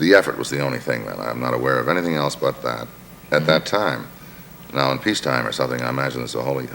The effort was the only thing then. I'm not aware of anything else but that at that time. Now, in peacetime or something, I imagine it's a wholly,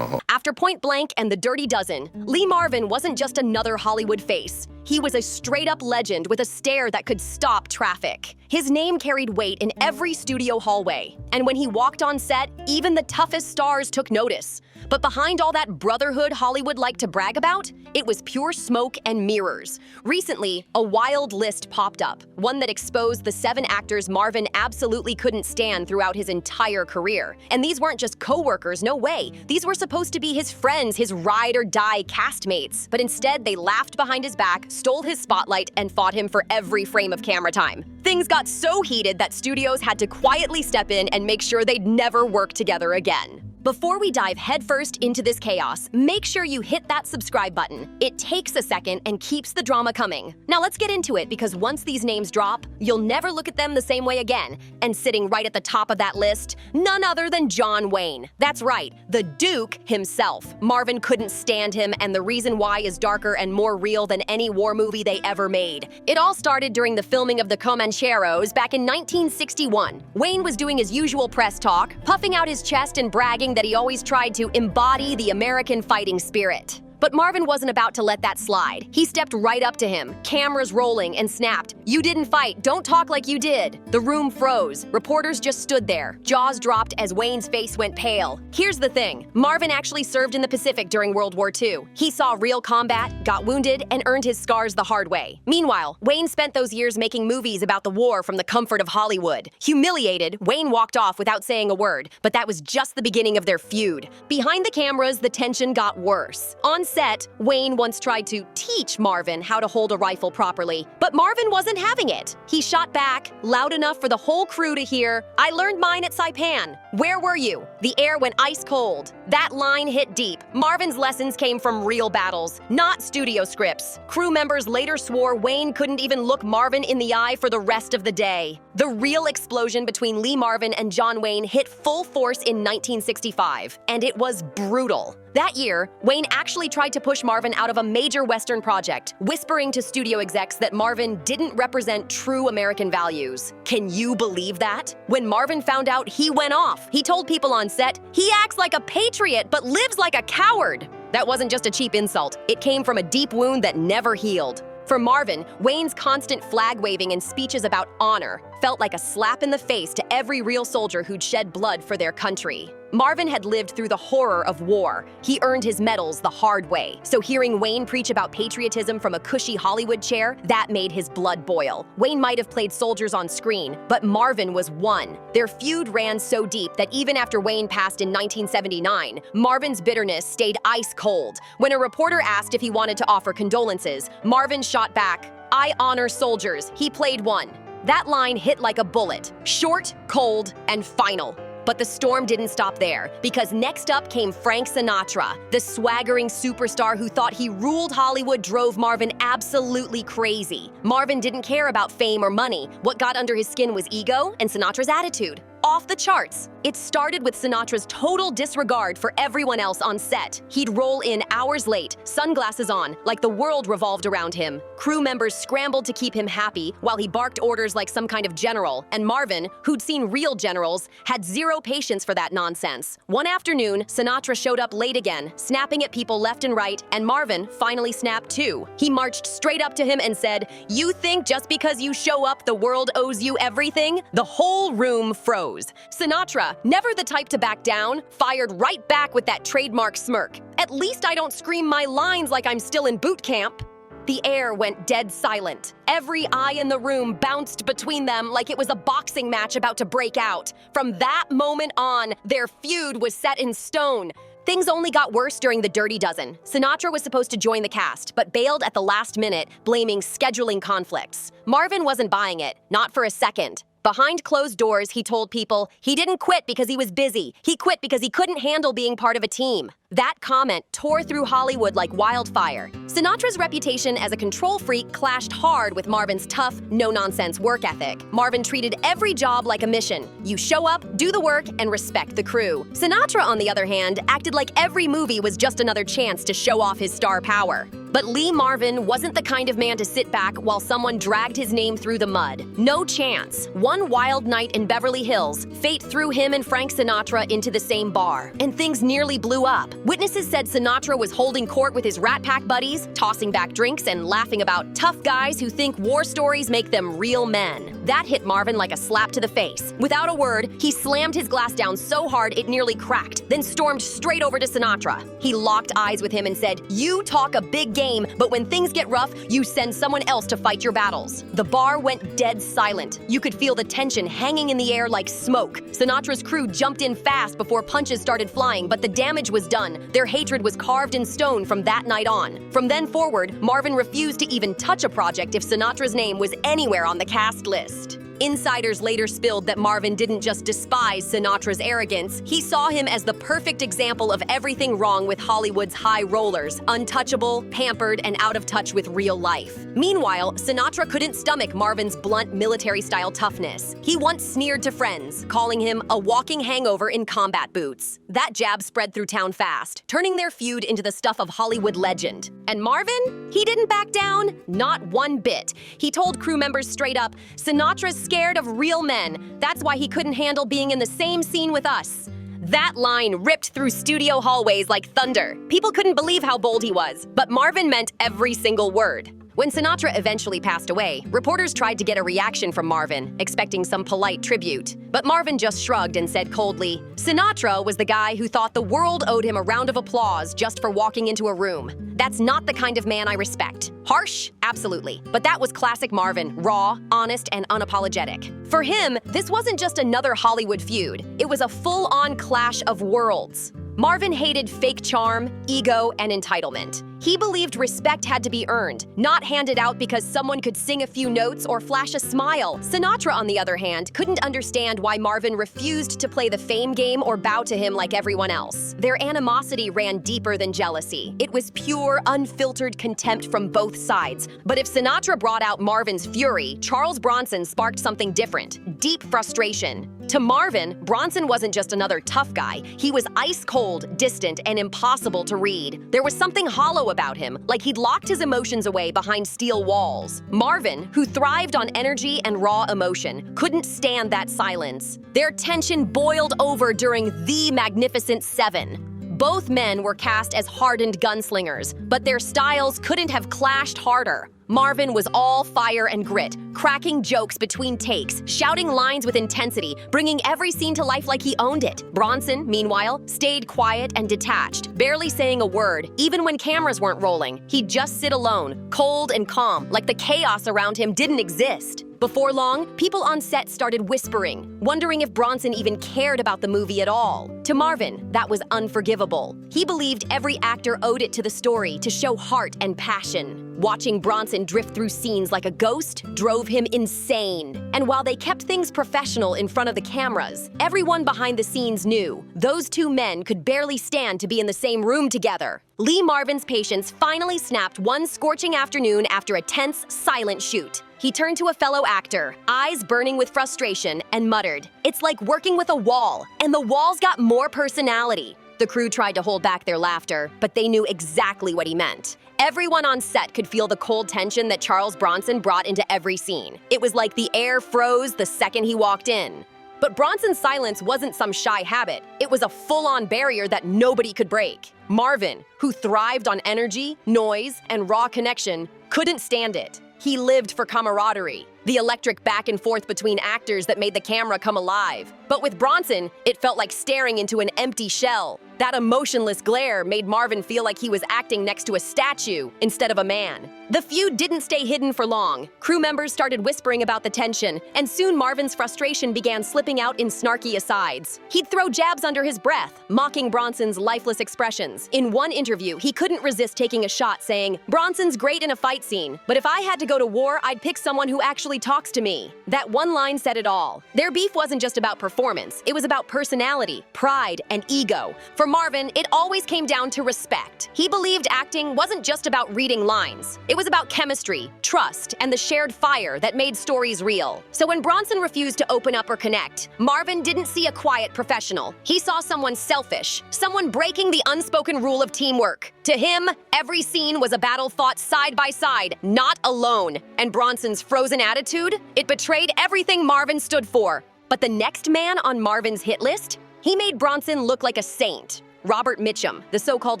After Point Blank and The Dirty Dozen, Lee Marvin wasn't just another Hollywood face. He was a straight-up legend with a stare that could stop traffic. His name carried weight in every studio hallway, and when he walked on set, even the toughest stars took notice. But behind all that brotherhood Hollywood liked to brag about, it was pure smoke and mirrors. Recently, a wild list popped up, one that exposed the 7 actors Marvin absolutely couldn't stand throughout his entire career. And these weren't just co-workers, no way. These were supposed to be his friends, his ride-or-die castmates. But instead, they laughed behind his back, stole his spotlight, and fought him for every frame of camera time. Things got so heated that studios had to quietly step in and make sure they'd never work together again. Before we dive headfirst into this chaos, make sure you hit that subscribe button. It takes a second and keeps the drama coming. Now let's get into it, because once these names drop, you'll never look at them the same way again. And sitting right at the top of that list, none other than John Wayne. That's right, the Duke himself. Marvin couldn't stand him, and the reason why is darker and more real than any war movie they ever made. It all started during the filming of the Comancheros back in 1961. Wayne was doing his usual press talk, puffing out his chest and bragging that he always tried to embody the American fighting spirit. But Marvin wasn't about to let that slide. He stepped right up to him, cameras rolling, and snapped, "You didn't fight, don't talk like you did." The room froze. Reporters just stood there, jaws dropped as Wayne's face went pale. Here's the thing, Marvin actually served in the Pacific during World War II. He saw real combat, got wounded, and earned his scars the hard way. Meanwhile, Wayne spent those years making movies about the war from the comfort of Hollywood. Humiliated, Wayne walked off without saying a word, but that was just the beginning of their feud. Behind the cameras, the tension got worse. On set, Wayne once tried to teach Marvin how to hold a rifle properly, but Marvin wasn't having it. He shot back, loud enough for the whole crew to hear, "I learned mine at Saipan. Where were you?" The air went ice cold. That line hit deep. Marvin's lessons came from real battles, not studio scripts. Crew members later swore Wayne couldn't even look Marvin in the eye for the rest of the day. The real explosion between Lee Marvin and John Wayne hit full force in 1965, and it was brutal. That year, Wayne actually tried to push Marvin out of a major Western project, whispering to studio execs that Marvin didn't represent true American values. Can you believe that? When Marvin found out, he went off. He told people on set, "He acts like a patriot but lives like a coward." That wasn't just a cheap insult. It came from a deep wound that never healed. For Marvin, Wayne's constant flag-waving and speeches about honor felt like a slap in the face to every real soldier who'd shed blood for their country. Marvin had lived through the horror of war. He earned his medals the hard way. So hearing Wayne preach about patriotism from a cushy Hollywood chair, that made his blood boil. Wayne might have played soldiers on screen, but Marvin was one. Their feud ran so deep that even after Wayne passed in 1979, Marvin's bitterness stayed ice cold. When a reporter asked if he wanted to offer condolences, Marvin shot back, "I honor soldiers, he played one." That line hit like a bullet, short, cold, and final. But the storm didn't stop there, because next up came Frank Sinatra. The swaggering superstar who thought he ruled Hollywood drove Marvin absolutely crazy. Marvin didn't care about fame or money. What got under his skin was ego and Sinatra's attitude. Off the charts. It started with Sinatra's total disregard for everyone else on set. He'd roll in hours late, sunglasses on, like the world revolved around him. Crew members scrambled to keep him happy while he barked orders like some kind of general, and Marvin, who'd seen real generals, had zero patience for that nonsense. One afternoon, Sinatra showed up late again, snapping at people left and right, and Marvin finally snapped too. He marched straight up to him and said, "You think just because you show up, the world owes you everything?" The whole room froze. Sinatra, never the type to back down, fired right back with that trademark smirk. "At least I don't scream my lines like I'm still in boot camp." The air went dead silent. Every eye in the room bounced between them like it was a boxing match about to break out. From that moment on, their feud was set in stone. Things only got worse during The Dirty Dozen. Sinatra was supposed to join the cast, but bailed at the last minute, blaming scheduling conflicts. Marvin wasn't buying it, not for a second. Behind closed doors, he told people he didn't quit because he was busy. He quit because he couldn't handle being part of a team. That comment tore through Hollywood like wildfire. Sinatra's reputation as a control freak clashed hard with Marvin's tough, no-nonsense work ethic. Marvin treated every job like a mission. You show up, do the work, and respect the crew. Sinatra, on the other hand, acted like every movie was just another chance to show off his star power. But Lee Marvin wasn't the kind of man to sit back while someone dragged his name through the mud. No chance. One wild night in Beverly Hills, fate threw him and Frank Sinatra into the same bar, and things nearly blew up. Witnesses said Sinatra was holding court with his Rat Pack buddies, tossing back drinks and laughing about tough guys who think war stories make them real men. That hit Marvin like a slap to the face. Without a word, he slammed his glass down so hard it nearly cracked, then stormed straight over to Sinatra. He locked eyes with him and said, "You talk a big game, but when things get rough, you send someone else to fight your battles." The bar went dead silent. You could feel the tension hanging in the air like smoke. Sinatra's crew jumped in fast before punches started flying, but the damage was done. Their hatred was carved in stone from that night on. From then forward, Marvin refused to even touch a project if Sinatra's name was anywhere on the cast list. Insiders later spilled that Marvin didn't just despise Sinatra's arrogance, he saw him as the perfect example of everything wrong with Hollywood's high rollers, untouchable, pampered, and out of touch with real life. Meanwhile, Sinatra couldn't stomach Marvin's blunt military-style toughness. He once sneered to friends, calling him a walking hangover in combat boots. That jab spread through town fast, turning their feud into the stuff of Hollywood legend. And Marvin? He didn't back down, not one bit. He told crew members straight up, "Sinatra's scared of real men. That's why he couldn't handle being in the same scene with us." That line ripped through studio hallways like thunder. People couldn't believe how bold he was, but Marvin meant every single word. When Sinatra eventually passed away, reporters tried to get a reaction from Marvin, expecting some polite tribute. But Marvin just shrugged and said coldly, "Sinatra was the guy who thought the world owed him a round of applause just for walking into a room. That's not the kind of man I respect." Harsh? Absolutely. But that was classic Marvin, raw, honest, and unapologetic. For him, this wasn't just another Hollywood feud. It was a full-on clash of worlds. Marvin hated fake charm, ego, and entitlement. He believed respect had to be earned, not handed out because someone could sing a few notes or flash a smile. Sinatra, on the other hand, couldn't understand why Marvin refused to play the fame game or bow to him like everyone else. Their animosity ran deeper than jealousy. It was pure, unfiltered contempt from both sides. But if Sinatra brought out Marvin's fury, Charles Bronson sparked something different, deep frustration. To Marvin, Bronson wasn't just another tough guy. He was ice-cold, distant, and impossible to read. There was something hollow about him, like he'd locked his emotions away behind steel walls. Marvin, who thrived on energy and raw emotion, couldn't stand that silence. Their tension boiled over during The Magnificent Seven. Both men were cast as hardened gunslingers, but their styles couldn't have clashed harder. Marvin was all fire and grit, cracking jokes between takes, shouting lines with intensity, bringing every scene to life like he owned it. Bronson, meanwhile, stayed quiet and detached, barely saying a word. Even when cameras weren't rolling, he'd just sit alone, cold and calm, like the chaos around him didn't exist. Before long, people on set started whispering, wondering if Bronson even cared about the movie at all. To Marvin, that was unforgivable. He believed every actor owed it to the story to show heart and passion. Watching Bronson drift through scenes like a ghost drove him insane. And while they kept things professional in front of the cameras, everyone behind the scenes knew those two men could barely stand to be in the same room together. Lee Marvin's patience finally snapped one scorching afternoon after a tense, silent shoot. He turned to a fellow actor, eyes burning with frustration, and muttered, "It's like working with a wall, and the wall's got more personality." The crew tried to hold back their laughter, but they knew exactly what he meant. Everyone on set could feel the cold tension that Charles Bronson brought into every scene. It was like the air froze the second he walked in. But Bronson's silence wasn't some shy habit. It was a full-on barrier that nobody could break. Marvin, who thrived on energy, noise, and raw connection, couldn't stand it. He lived for camaraderie, the electric back and forth between actors that made the camera come alive. But with Bronson, it felt like staring into an empty shell. That emotionless glare made Marvin feel like he was acting next to a statue instead of a man. The feud didn't stay hidden for long. Crew members started whispering about the tension, and soon Marvin's frustration began slipping out in snarky asides. He'd throw jabs under his breath, mocking Bronson's lifeless expressions. In one interview, he couldn't resist taking a shot, saying, "Bronson's great in a fight scene, but if I had to go to war, I'd pick someone who actually actually talks to me." That one line said it all. Their beef wasn't just about performance, it was about personality, pride, and ego. For Marvin, it always came down to respect. He believed acting wasn't just about reading lines. It was about chemistry, trust, and the shared fire that made stories real. So when Bronson refused to open up or connect, Marvin didn't see a quiet professional. He saw someone selfish, someone breaking the unspoken rule of teamwork. To him, every scene was a battle fought side by side, not alone. And Bronson's frozen attitude? It betrayed everything Marvin stood for. But the next man on Marvin's hit list? He made Bronson look like a saint. Robert Mitchum, the so-called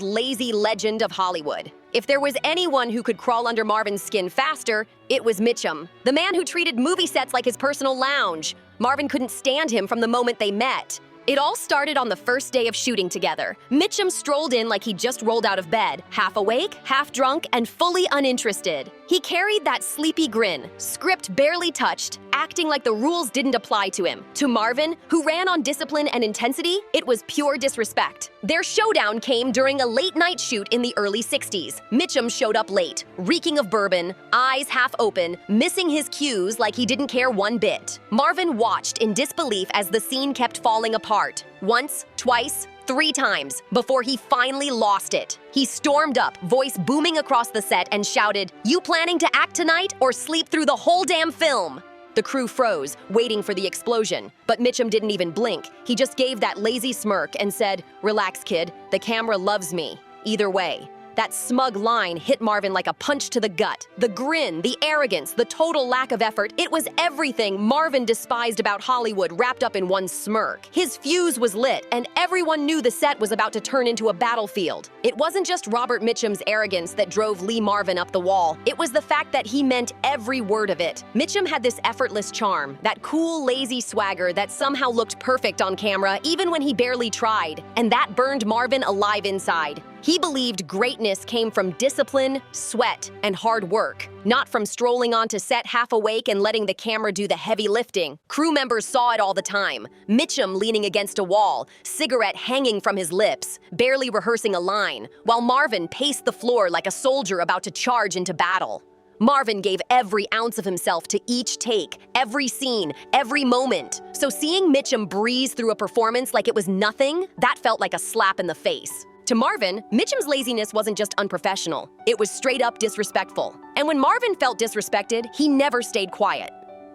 lazy legend of Hollywood. If there was anyone who could crawl under Marvin's skin faster, it was Mitchum, the man who treated movie sets like his personal lounge. Marvin couldn't stand him from the moment they met. It all started on the first day of shooting together. Mitchum strolled in like he just rolled out of bed, half awake, half drunk, and fully uninterested. He carried that sleepy grin, script barely touched, acting like the rules didn't apply to him. To Marvin, who ran on discipline and intensity, it was pure disrespect. Their showdown came during a late-night shoot in the early 60s. Mitchum showed up late, reeking of bourbon, eyes half open, missing his cues like he didn't care one bit. Marvin watched in disbelief as the scene kept falling apart. Once, twice, 3 times, before he finally lost it. He stormed up, voice booming across the set, and shouted, "You planning to act tonight or sleep through the whole damn film?" The crew froze, waiting for the explosion. But Mitchum didn't even blink. He just gave that lazy smirk and said, "Relax, kid. The camera loves me. Either way." That smug line hit Marvin like a punch to the gut. The grin, the arrogance, the total lack of effort, it was everything Marvin despised about Hollywood wrapped up in one smirk. His fuse was lit, and everyone knew the set was about to turn into a battlefield. It wasn't just Robert Mitchum's arrogance that drove Lee Marvin up the wall. It was the fact that he meant every word of it. Mitchum had this effortless charm, that cool, lazy swagger that somehow looked perfect on camera, even when he barely tried. And that burned Marvin alive inside. He believed greatness came from discipline, sweat, and hard work, not from strolling onto set half awake and letting the camera do the heavy lifting. Crew members saw it all the time. Mitchum leaning against a wall, cigarette hanging from his lips, barely rehearsing a line, while Marvin paced the floor like a soldier about to charge into battle. Marvin gave every ounce of himself to each take, every scene, every moment. So seeing Mitchum breeze through a performance like it was nothing, that felt like a slap in the face. To Marvin, Mitchum's laziness wasn't just unprofessional, it was straight up disrespectful. And when Marvin felt disrespected, he never stayed quiet.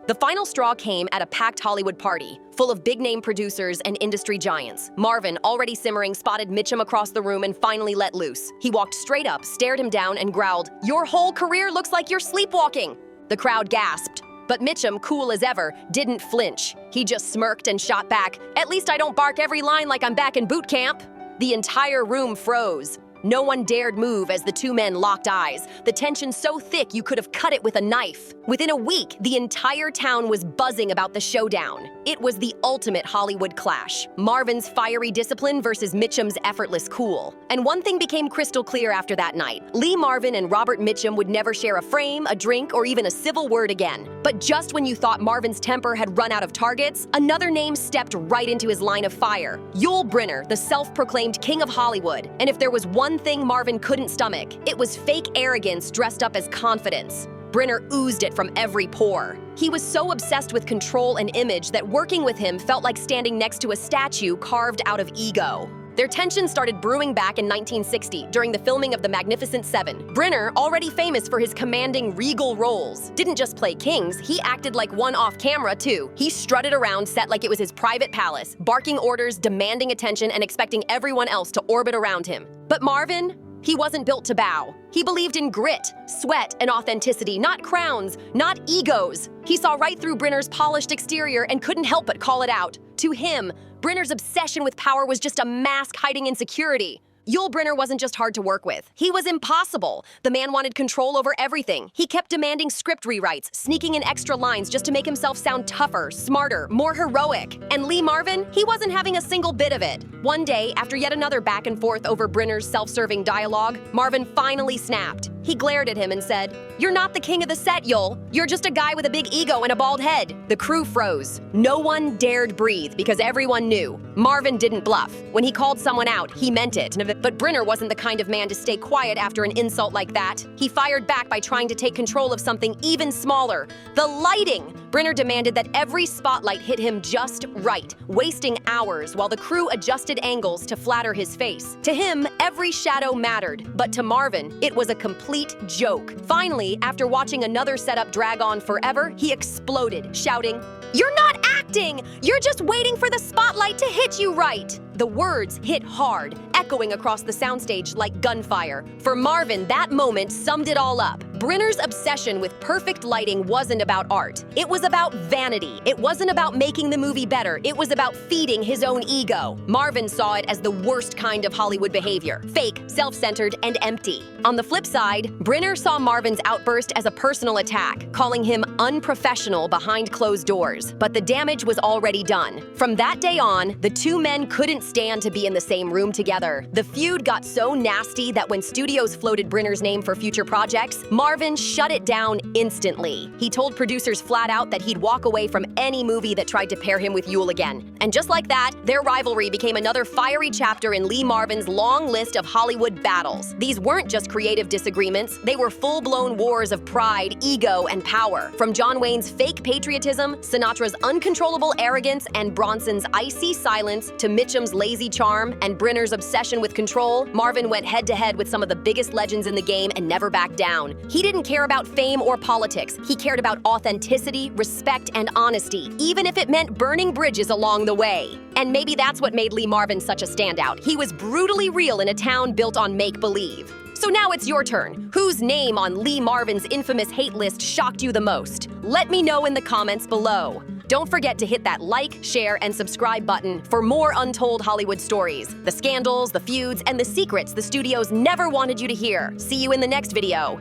The final straw came at a packed Hollywood party, full of big-name producers and industry giants. Marvin, already simmering, spotted Mitchum across the room and finally let loose. He walked straight up, stared him down, and growled, "Your whole career looks like you're sleepwalking." The crowd gasped. But Mitchum, cool as ever, didn't flinch. He just smirked and shot back, "At least I don't bark every line like I'm back in boot camp." The entire room froze. No one dared move as the two men locked eyes, the tension so thick you could have cut it with a knife. Within a week, the entire town was buzzing about the showdown. It was the ultimate Hollywood clash. Marvin's fiery discipline versus Mitchum's effortless cool. And one thing became crystal clear after that night. Lee Marvin and Robert Mitchum would never share a frame, a drink, or even a civil word again. But just when you thought Marvin's temper had run out of targets, another name stepped right into his line of fire. Yul Brynner, the self-proclaimed king of Hollywood. And if there was one thing Marvin couldn't stomach, it was fake arrogance dressed up as confidence. Brynner oozed it from every pore. He was so obsessed with control and image that working with him felt like standing next to a statue carved out of ego. Their tension started brewing back in 1960 during the filming of The Magnificent Seven. Brynner, already famous for his commanding regal roles, didn't just play kings, he acted like one off camera too. He strutted around set like it was his private palace, barking orders, demanding attention, and expecting everyone else to orbit around him. But Marvin? He wasn't built to bow. He believed in grit, sweat, and authenticity, not crowns, not egos. He saw right through Brynner's polished exterior and couldn't help but call it out. To him, Brynner's obsession with power was just a mask hiding insecurity. Yul Brynner wasn't just hard to work with. He was impossible. The man wanted control over everything. He kept demanding script rewrites, sneaking in extra lines just to make himself sound tougher, smarter, more heroic. And Lee Marvin, he wasn't having a single bit of it. One day, after yet another back and forth over Brynner's self-serving dialogue, Marvin finally snapped. He glared at him and said, "You're not the king of the set, Yul. You're just a guy with a big ego and a bald head." The crew froze. No one dared breathe because everyone knew Marvin didn't bluff. When he called someone out, he meant it. But Brynner wasn't the kind of man to stay quiet after an insult like that. He fired back by trying to take control of something even smaller: the lighting. Brynner demanded that every spotlight hit him just right, wasting hours while the crew adjusted angles to flatter his face. To him, every shadow mattered, but to Marvin, it was a complete joke. Finally, after watching another setup drag on forever, he exploded, shouting, "You're not acting! You're just waiting for the spotlight to hit you right!" The words hit hard, echoing across the soundstage like gunfire. For Marvin, that moment summed it all up. Brynner's obsession with perfect lighting wasn't about art. It was about vanity. It wasn't about making the movie better. It was about feeding his own ego. Marvin saw it as the worst kind of Hollywood behavior: fake, self-centered, and empty. On the flip side, Brynner saw Marvin's outburst as a personal attack, calling him unprofessional behind closed doors. But the damage was already done. From that day on, the two men couldn't stand to be in the same room together. The feud got so nasty that when studios floated Brynner's name for future projects, Marvin shut it down instantly. He told producers flat out that he'd walk away from any movie that tried to pair him with Yul again. And just like that, their rivalry became another fiery chapter in Lee Marvin's long list of Hollywood battles. These weren't just creative disagreements, they were full-blown wars of pride, ego, and power. From John Wayne's fake patriotism, Sinatra's uncontrollable arrogance, and Bronson's icy silence, to Mitchum's lazy charm and Brynner's obsession with control, Marvin went head-to-head with some of the biggest legends in the game and never backed down. He didn't care about fame or politics. He cared about authenticity, respect, and honesty, even if it meant burning bridges along the way. And maybe that's what made Lee Marvin such a standout. He was brutally real in a town built on make-believe. So now it's your turn. Whose name on Lee Marvin's infamous hate list shocked you the most? Let me know in the comments below. Don't forget to hit that like, share, and subscribe button for more untold Hollywood stories, the scandals, the feuds, and the secrets the studios never wanted you to hear. See you in the next video.